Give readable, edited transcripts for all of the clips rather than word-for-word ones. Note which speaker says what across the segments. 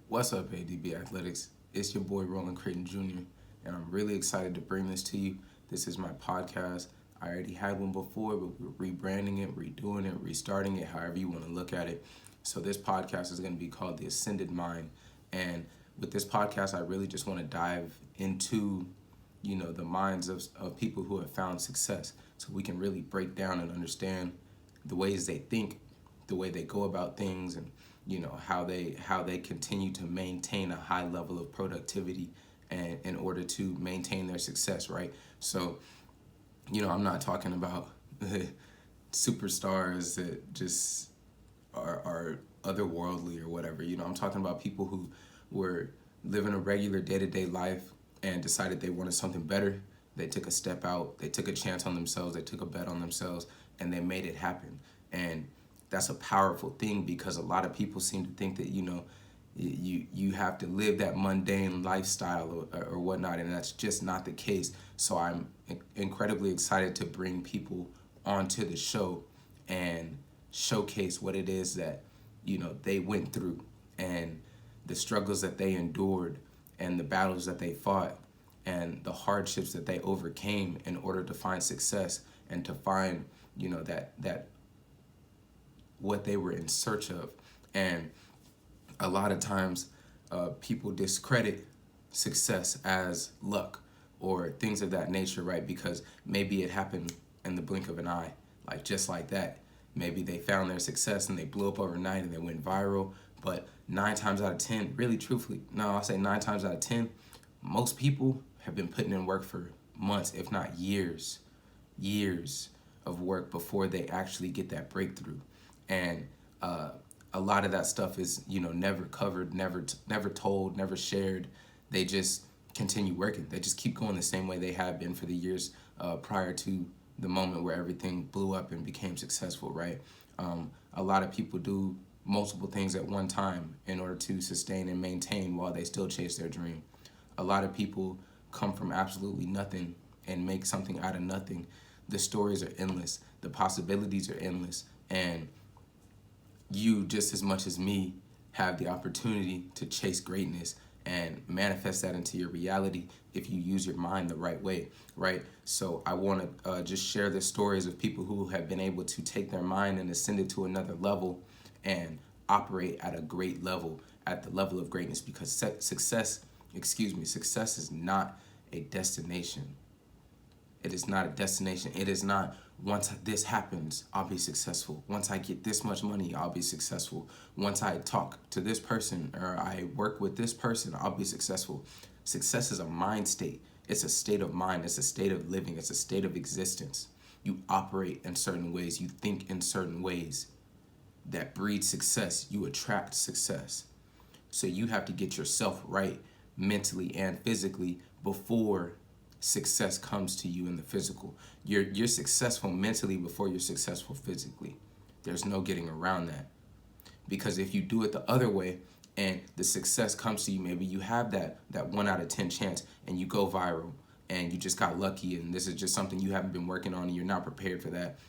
Speaker 1: What's up, ADB Athletics? It's your boy Roland Creighton Jr., and I'm really excited to bring this to you. This is my podcast. I already had one before, but we're rebranding it, redoing it, restarting it, however you want to look at it. So this podcast is going to be called The Ascended Mind. And with this podcast, I really just want to dive into, the minds of people who have found success, so we can really break down and understand the ways they think, the way they go about things, and how they continue to maintain a high level of productivity and in order to maintain their success, right? So I'm not talking about superstars that just are otherworldly or whatever. I'm talking about people who were living a regular day-to-day life and decided they wanted something better. They took a step out, they took a chance on themselves, they took a bet on themselves, and they made it happen. And that's a powerful thing, because a lot of people seem to think that you have to live that mundane lifestyle or whatnot, and that's just not the case. So I'm incredibly excited to bring people onto the show and showcase what it is that they went through, and the struggles that they endured, and the battles that they fought, and the hardships that they overcame in order to find success and to find that what they were in search of. And a lot of times people discredit success as luck or things of that nature, right? Because maybe it happened in the blink of an eye, like just like that. Maybe they found their success and they blew up overnight and they went viral. But 9 times out of 10, really truthfully, no, I'll say 9 times out of 10, most people have been putting in work for months, if not years of work before they actually get that breakthrough. And a lot of that stuff is never covered, never told, never shared. They just continue working. They just keep going the same way they have been for the years prior to the moment where everything blew up and became successful, right? A lot of people do multiple things at one time in order to sustain and maintain while they still chase their dream. A lot of people come from absolutely nothing and make something out of nothing. The stories are endless. The possibilities are endless. And you, just as much as me, have the opportunity to chase greatness and manifest that into your reality if you use your mind the right way, right? So I want to just share the stories of people who have been able to take their mind and ascend it to another level and operate at a great level, at the level of greatness, because success is not a destination. It is not a destination. It is not, once this happens, I'll be successful. Once I get this much money, I'll be successful. Once I talk to this person or I work with this person, I'll be successful. Success is a mind state. It's a state of mind. It's a state of living. It's a state of existence. You operate in certain ways. You think in certain ways that breed success. You attract success. So you have to get yourself right mentally and physically before success comes to you in the physical. You're successful mentally before you're successful physically. There's no getting around that. Because if you do it the other way and the success comes to you, maybe you have that 1 out of 10 chance and you go viral and you just got lucky, and this is just something you haven't been working on and you're not prepared for that.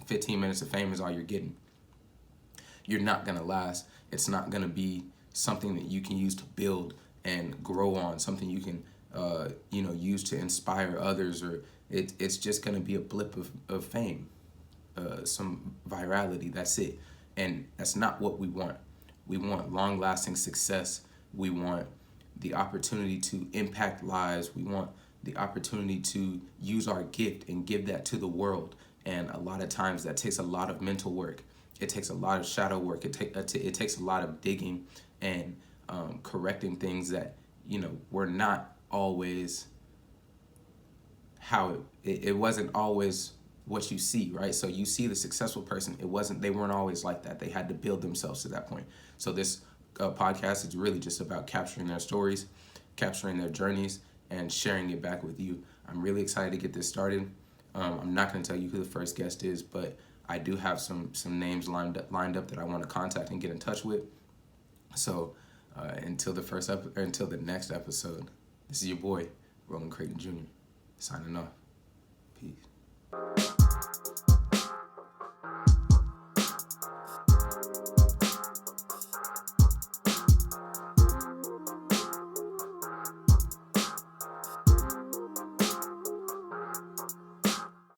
Speaker 1: 15 minutes of fame is all you're getting. You're not going to last. It's not going to be something that you can use to build and grow on, something you can use to inspire others, or it's just going to be a blip of fame, some virality. That's it. And that's not what we want. We want long-lasting success. We want the opportunity to impact lives. We want the opportunity to use our gift and give that to the world. And a lot of times that takes a lot of mental work. It takes a lot of shadow work. It takes a lot of digging and correcting things that were not always how it wasn't always what you see, right? So you see the successful person, they weren't always like that. They had to build themselves to that point. So this podcast is really just about capturing their stories, capturing their journeys, and sharing it back with you. I'm really excited to get this started. I'm not going to tell you who the first guest is, but I do have some names lined up that I want to contact and get in touch with. So until the next episode, this is your boy, Roland Creighton Jr., signing off.